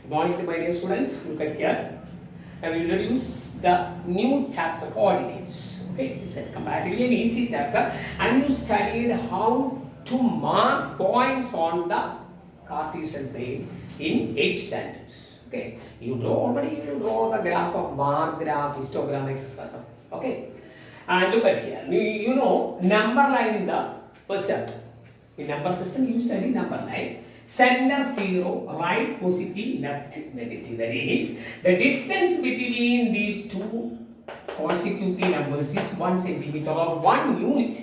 Good morning, my dear students. Look at here. I will introduce the new chapter coordinates. Okay, it's a comparatively an easy chapter, and you studied how to mark points on the Cartesian plane in 8th standards. Okay, you draw the graph of bar graph, histogram, etc. Okay, and look at here. You know number line in the first chapter. In number system, you study number line. Center 0, right positive, left negative. That is, the distance between these two consecutive numbers is 1 centimeter or 1 unit.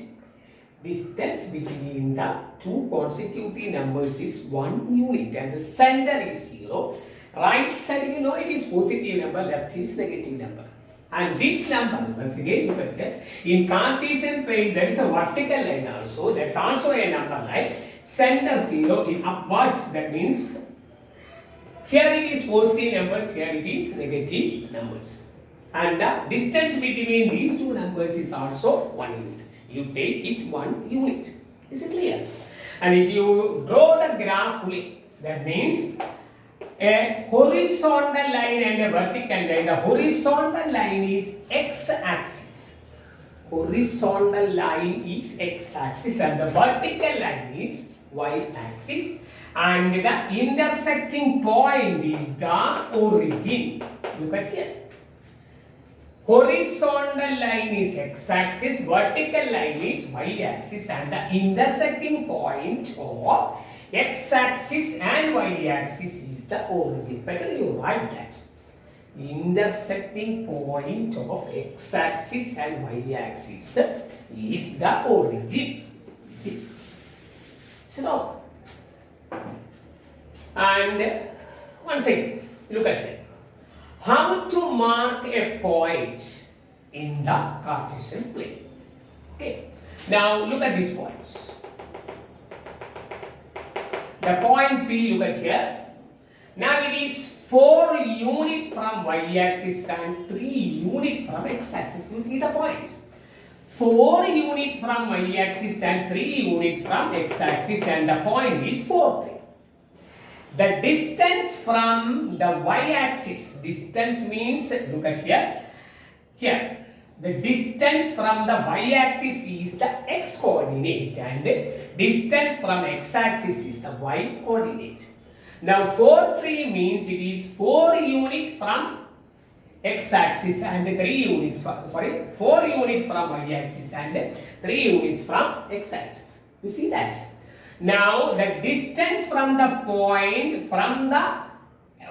Distance between the two consecutive numbers is 1 unit, and the center is 0. Right side, you know, it is positive number, left is negative number. And this number, once again, look at that. In Cartesian plane, there is a vertical line also. That's also a number line. Center 0 in upwards. That means here it is positive numbers, here it is negative numbers. And the distance between these two numbers is also 1 unit. You take it 1 unit. Is it clear? And if you draw the graph fully, that means a horizontal line and a vertical line. The horizontal line is x-axis. Horizontal line is x-axis and the vertical line is y-axis. And the intersecting point is the origin. Look at here. Horizontal line is x-axis, vertical line is y-axis, and the intersecting point of x-axis and y-axis is the origin. Better you write that. Intersecting point of x-axis and y-axis is the origin. So, and once again, look at it. How to mark a point in the Cartesian plane. Okay. Now look at these points. The point P, look at here. Now it is 4 unit from y-axis and 3 unit from x-axis. You see the point. 4 unit from y-axis and 3 unit from x-axis, and the point is 4, 3. The distance from the y-axis, distance means, look at here, here, the distance from the y-axis is the x-coordinate and distance from x-axis is the y-coordinate. Now 4, 3 means it is 4 unit from x-axis and 3 units from, 4 unit from y-axis and 3 units from x-axis. You see that? Now the distance from the point from the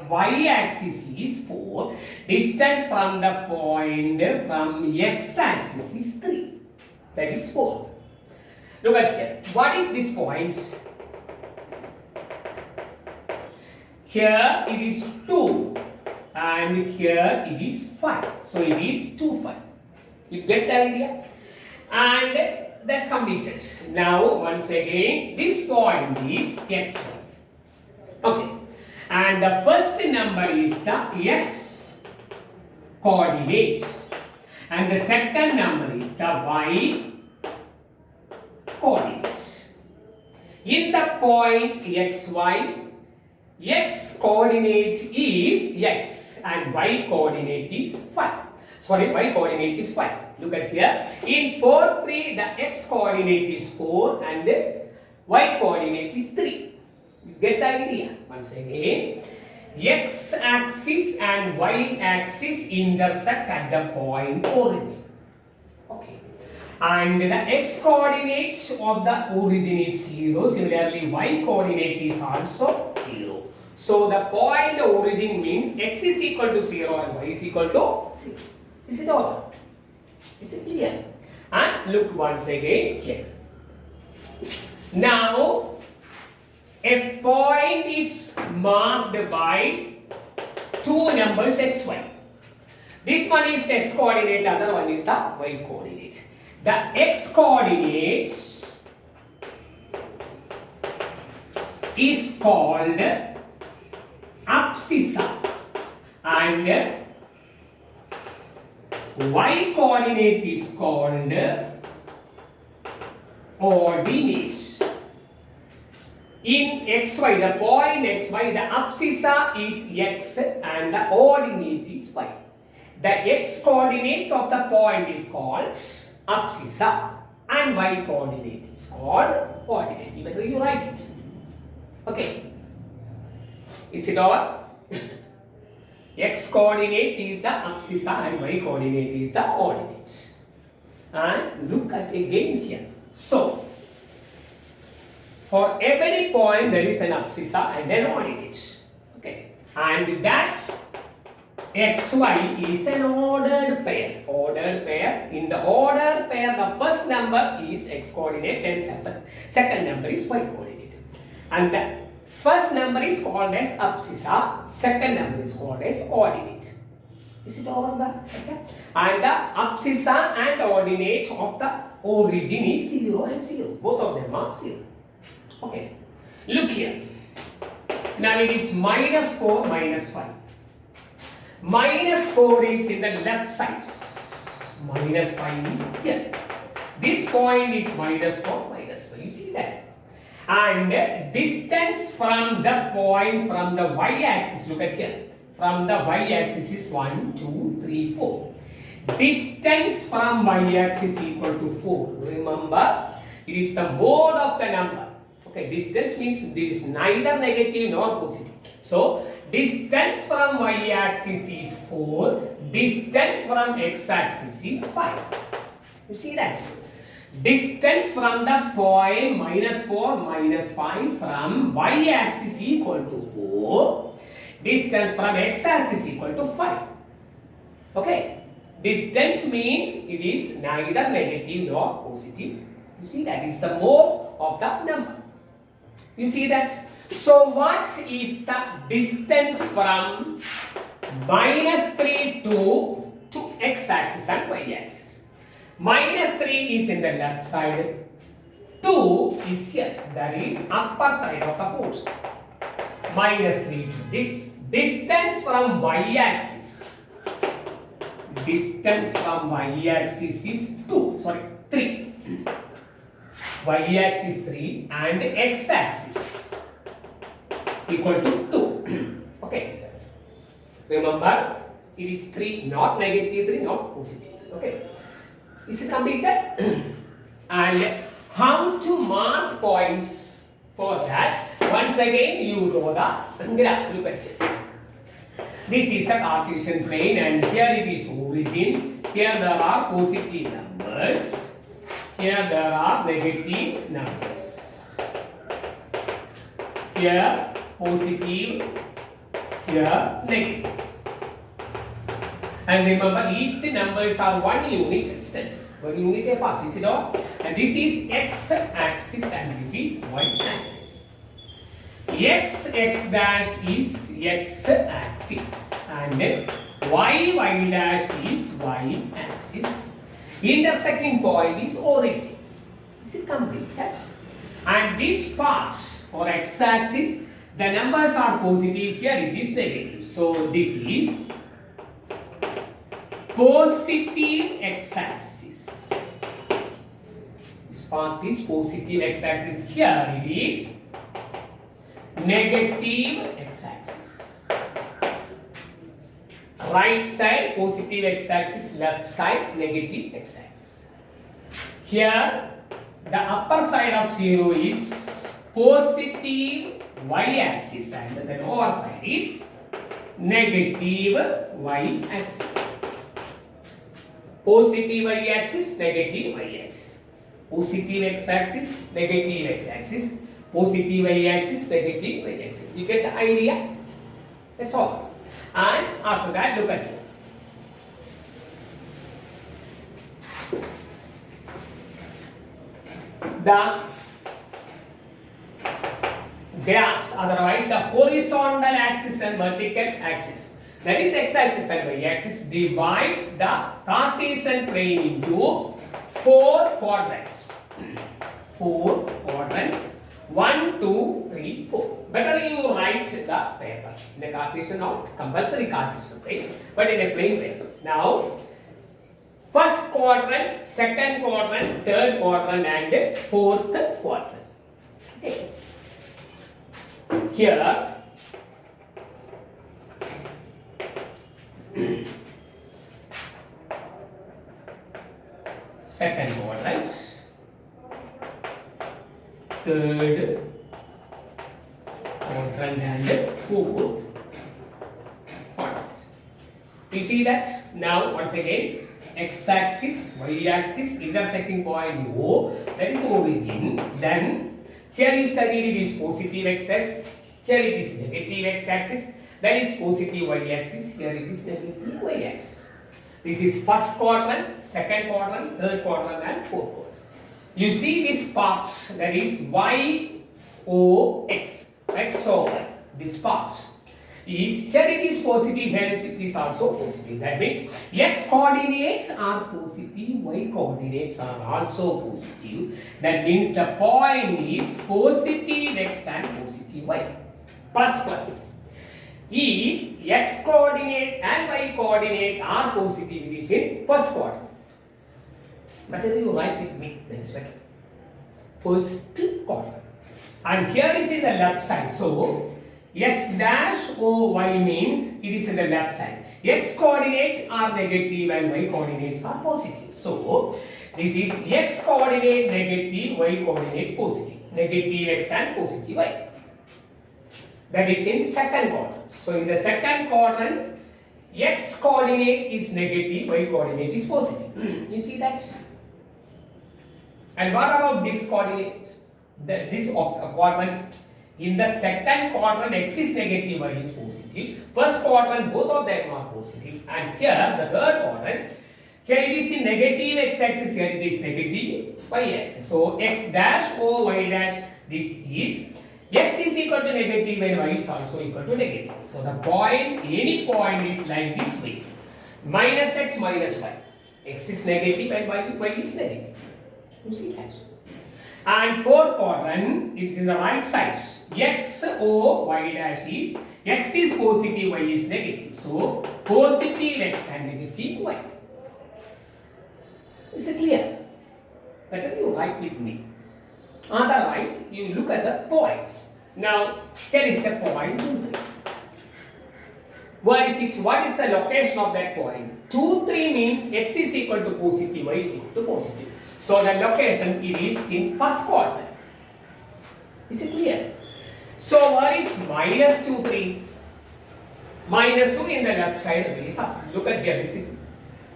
y-axis is 4. Distance from the point from x-axis is 3. That is 4. Look at here. What is this point? Here it is 2 and here it is 5. So it is 2, 5. You get the idea? And that's completed. Now once again, this point is x1. Okay. And the first number is the x coordinate. And the second number is the y coordinate. In the point xy, x coordinate is x and y coordinate is 5. Y coordinate is 5. Look at here. In 4, 3, the x coordinate is 4 and the y coordinate is 3. You get the idea? Once again, x axis and y axis intersect at the point origin. Okay. And the x coordinate of the origin is 0. Similarly, y coordinate is also 0. So the point origin means x is equal to 0 and y is equal to 0. Is it all? Is it clear? And look once again here. Now, a point is marked by two numbers x, y. This one is the x coordinate, other one is the y coordinate. The x coordinate is called abscissa and y coordinate is called ordinates. In xy, the point xy, the abscissa is x and the ordinate is y. The x coordinate of the point is called abscissa and y coordinate is called ordinate. You better you write it. Okay. Is it all? X coordinate is the abscissa and y coordinate is the ordinate. And look at again here. So, for every point there is an abscissa and an ordinate. Okay. And that xy is an ordered pair. Ordered pair. In the ordered pair, the first number is x coordinate and second number is y coordinate. And the first number is called as abscissa, second number is called as ordinate. Is it over there? Okay. And the abscissa and ordinate of the origin is 0 and 0. Both of them are 0. Okay. Look here. Now it is minus 4, minus 5. Minus 4 is in the left side. Minus 5 is here. This point is minus 4, minus 5. You see that? And distance from the point from the y-axis, look at here. From the y-axis is 1, 2, 3, 4. Distance from y-axis equal to 4. Remember, it is the mode of the number. Okay, distance means there is neither negative nor positive. So, distance from y-axis is 4. Distance from x-axis is 5. You see that? Distance from the point minus 4, minus 5 from y-axis equal to 4. Distance from x-axis equal to 5. Okay. Distance means it is neither negative nor positive. You see that is the mode of the number. You see that? So what is the distance from minus 3 to x-axis and y-axis? Minus 3 is in the left side. 2 is here. That is upper side of the post. Minus 3 to this distance from y-axis. Distance from y-axis is 3. Y-axis 3 and x-axis equal to 2. Okay. Remember, it is 3, not negative 3, not positive 3. Okay. Is it completed? And how to mark points for that? Once again, you draw the graph. Look at it. This is the Cartesian plane, and here it is origin. Here there are positive numbers. Here there are negative numbers. Here positive. Here negative. And remember, each numbers are 1 unit distance, 1 unit apart. Is it all? And this is x-axis and this is y-axis. X dash is x-axis and y dash is y-axis. Intersecting point is origin. Is it completed? And this part for x-axis, the numbers are positive. Here it is negative. So this is positive x-axis. This part is positive x-axis. Here it is negative x-axis. Right side positive x-axis, left side negative x-axis. Here the upper side of 0 is positive y-axis and the lower side is negative y-axis. Positive y-axis, negative y-axis. Positive x-axis, negative x-axis. Positive y-axis, negative y-axis. You get the idea? That's all. And after that, look at it. The graphs, otherwise the horizontal axis and vertical axis, that is x-axis and y-axis, divides the Cartesian plane into 4 quadrants. 4 quadrants. 1, 2, 3, 4. Better you write the paper. In a Cartesian, not compulsory Cartesian plane, but in a plain paper. Now, first quadrant, second quadrant, third quadrant, and fourth quadrant. Okay. Here, second quadrant, third quadrant and fourth quadrant. You see that? Now once again, x-axis, y-axis, intersecting point O, that is origin. Then here you studied it is positive x-axis, here it is negative x-axis, that is positive y-axis, here it is negative y-axis. This is first quadrant, second quadrant, third quadrant and fourth quadrant. You see this part, that is y, o, x, x over this part. Is here it is positive, here it is also positive. That means x coordinates are positive, y coordinates are also positive. That means the point is positive x and positive y. Plus plus. If x coordinate and y coordinate are positive, it is in first quadrant. Better you write with me, then it's better. First quadrant. And here is in the left side. So x dash o y means it is in the left side. X coordinate are negative and y coordinates are positive. So this is x coordinate negative, y coordinate positive. Negative x and positive y. That is in second quadrant. So in the second quadrant, x coordinate is negative, y coordinate is positive. You see that? And what about this coordinate? This quadrant. In the second quadrant, x is negative, y is positive. First quadrant, both of them are positive. And here, the third quadrant, here it is in negative x-axis, here it is negative y-axis. So x dash o y dash, this is x is equal to negative and y is also equal to negative. So the point, any point is like this way. Minus x minus y. X is negative and y is negative. You see that? And fourth quadrant is in the right side. X, O, Y dash is, X is positive, Y is negative. So, positive X and negative Y. Is it clear? Better you write with me. Otherwise, you look at the points. Now, here is a point 2, 3. Where is it? What is the location of that point? 2, 3 means X is equal to positive, Y is equal to positive. So the location it is in first quadrant. Is it clear? So where is minus 2, 3? Minus 2 in the left side raise up. Look at here. This is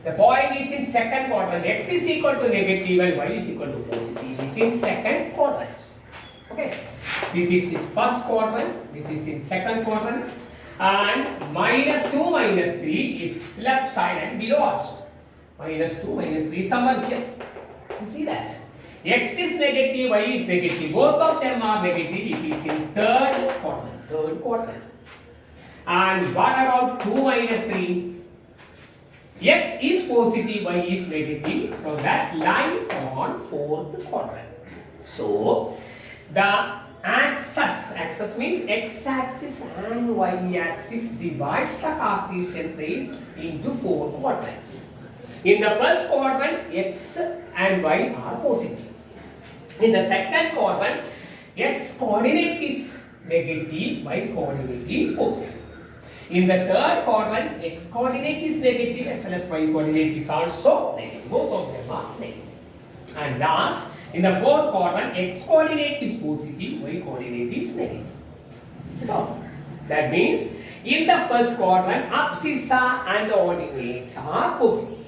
the point is in second quadrant. X is equal to negative and y is equal to positive. This is in second quadrant. Okay. This is in first quadrant. This is in second quadrant. And minus 2 minus 3 is left side and below also. Minus 2 minus 3 somewhere here. You see that? X is negative, y is negative. Both of them are negative. It is in third quadrant. Third quadrant. And what about 2 minus 3? X is positive, y is negative. So that lies on fourth quadrant. So the axis means x-axis and y-axis divides the Cartesian plane into four quadrants. In the first quadrant, x and y are positive. In the second quadrant, x coordinate is negative, y coordinate is positive. In the third quadrant, x coordinate is negative as well as y coordinate is also negative. Both of them are negative. And last, in the fourth quadrant, x coordinate is positive, y coordinate is negative. Is it all? That means, in the first quadrant, abscissa and ordinate are positive.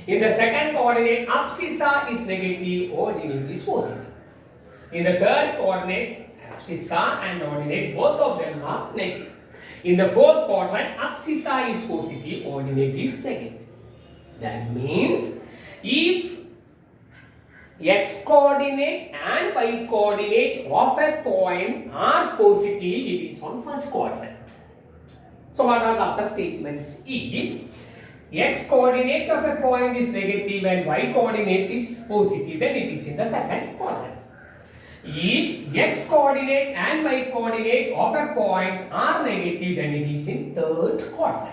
In the second coordinate, abscissa is negative, ordinate is positive. In the third coordinate, abscissa and ordinate, both of them are negative. In the fourth quadrant, abscissa is positive, ordinate is negative. That means, if x coordinate and y coordinate of a point are positive, it is on first quadrant. So what are the other statements? If x coordinate of a point is negative and y coordinate is positive, then it is in the second quadrant. If x coordinate and y coordinate of a points are negative, then it is in third quadrant.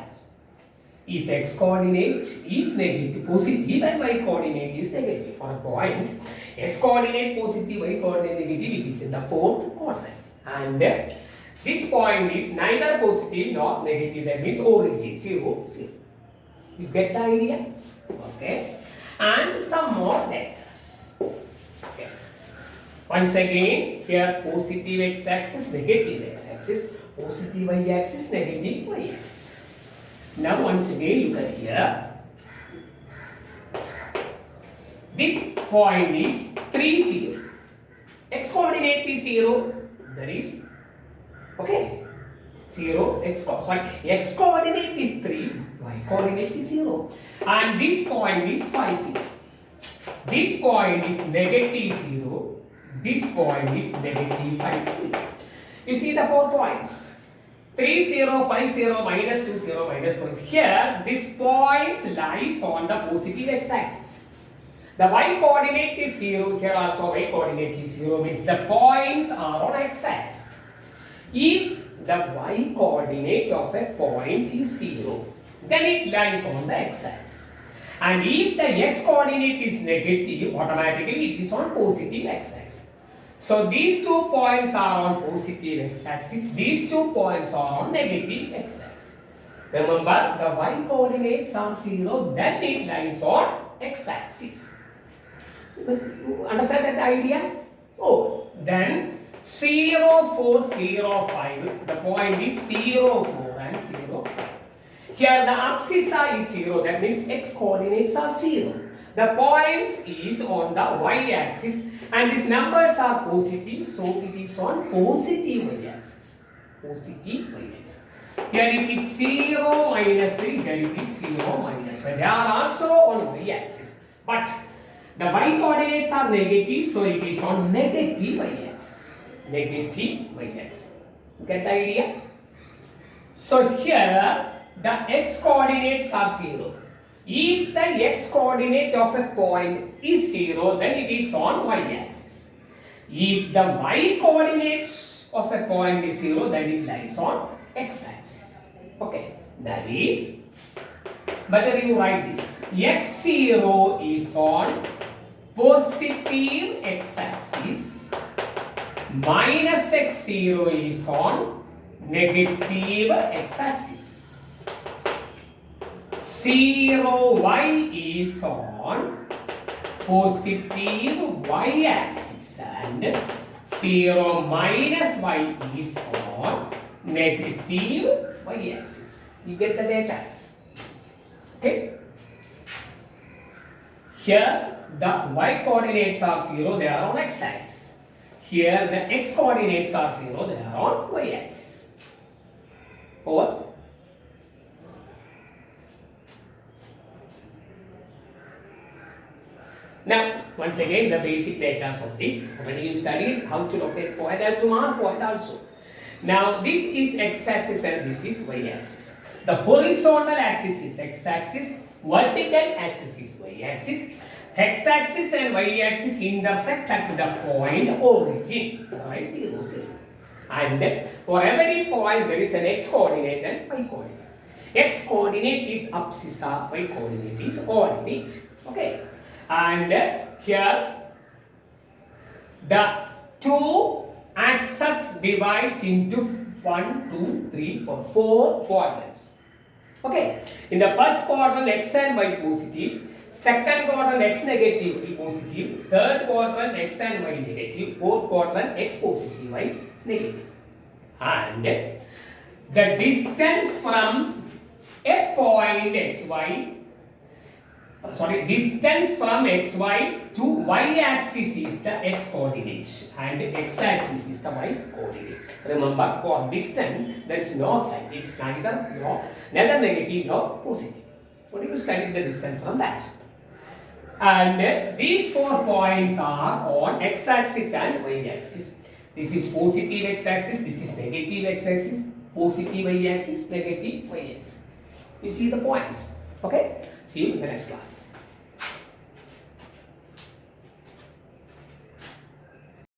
If x coordinate is negative, positive and y coordinate is negative for a point, x coordinate positive, y coordinate negative, it is in the fourth quadrant. And This point is neither positive nor negative. That means origin 0, 0. You get the idea? Okay. And some more letters. Okay. Once again, here positive x-axis, negative x-axis, positive y-axis, negative y-axis. Now once again, look at here. This point is 3, 0. X coordinate is 0. That is okay. 0 x coordinate is 3, y coordinate is 0. And this point is 5, 0. This point is negative 0. This point is negative 5, 0. You see the 4 points. 3, 0, 5, 0, minus 2, 0, minus 4. Here, this points lies on the positive x-axis. The y coordinate is 0. Here also y coordinate is 0. Means the points are on x-axis. If the y coordinate of a point is 0, then it lies on the x-axis. And if the x coordinate is negative, automatically it is on positive x-axis. So these 2 points are on positive x-axis, these 2 points are on negative x-axis. Remember, the y coordinates are 0, then it lies on x-axis. You understand that idea? Oh, then 0, 4, 0, 5. The point is 0, 4 and 0, 5. Here the abscissa is 0. That means x coordinates are 0. The points is on the y-axis and these numbers are positive. So it is on positive y-axis. Positive y-axis. Here it is 0, minus 3. Here it is 0, minus 5. They are also on y-axis. But the y coordinates are negative. So it is on negative y-axis. Negative y-axis. Get the idea? So here the x coordinates are 0. If the x coordinate of a point is 0, then it is on y-axis. If the y coordinates of a point is 0, then it lies on x-axis. Okay, that is, whether you write this, x0 is on positive x-axis, minus x0 is on negative x-axis. 0 y is on positive y-axis and 0 minus y is on negative y-axis. You get the data? Okay. Here the y coordinates are 0, they are on x-axis. Here the x coordinates are 0, they are on y-axis. Over. Now, once again, the basic data of this. When you studied how to locate point and to mark point also. Now, this is x-axis and this is y-axis. The horizontal axis is x-axis, vertical axis is y-axis. X-axis and y-axis intersect at the point origin. 0, 0. And for every point, there is an x-coordinate and y-coordinate. X-coordinate is abscissa, y-coordinate is ordinate. Okay. And here the two axes divides into 1, 2, 3, 4 quadrants. Okay. In the first quadrant x and y positive, second quadrant x negative, y positive, third quadrant x and y negative, fourth quadrant x positive, y negative. And the distance from a point xy, distance from xy to y-axis is the x-coordinate and x-axis is the y-coordinate. Remember, for distance, there is no sign. It is neither negative nor positive. Only you study the distance from that. And these 4 points are on x-axis and y-axis. This is positive x-axis, this is negative x-axis, positive y-axis, negative y-axis. You see the points. Okay? See you in the next class.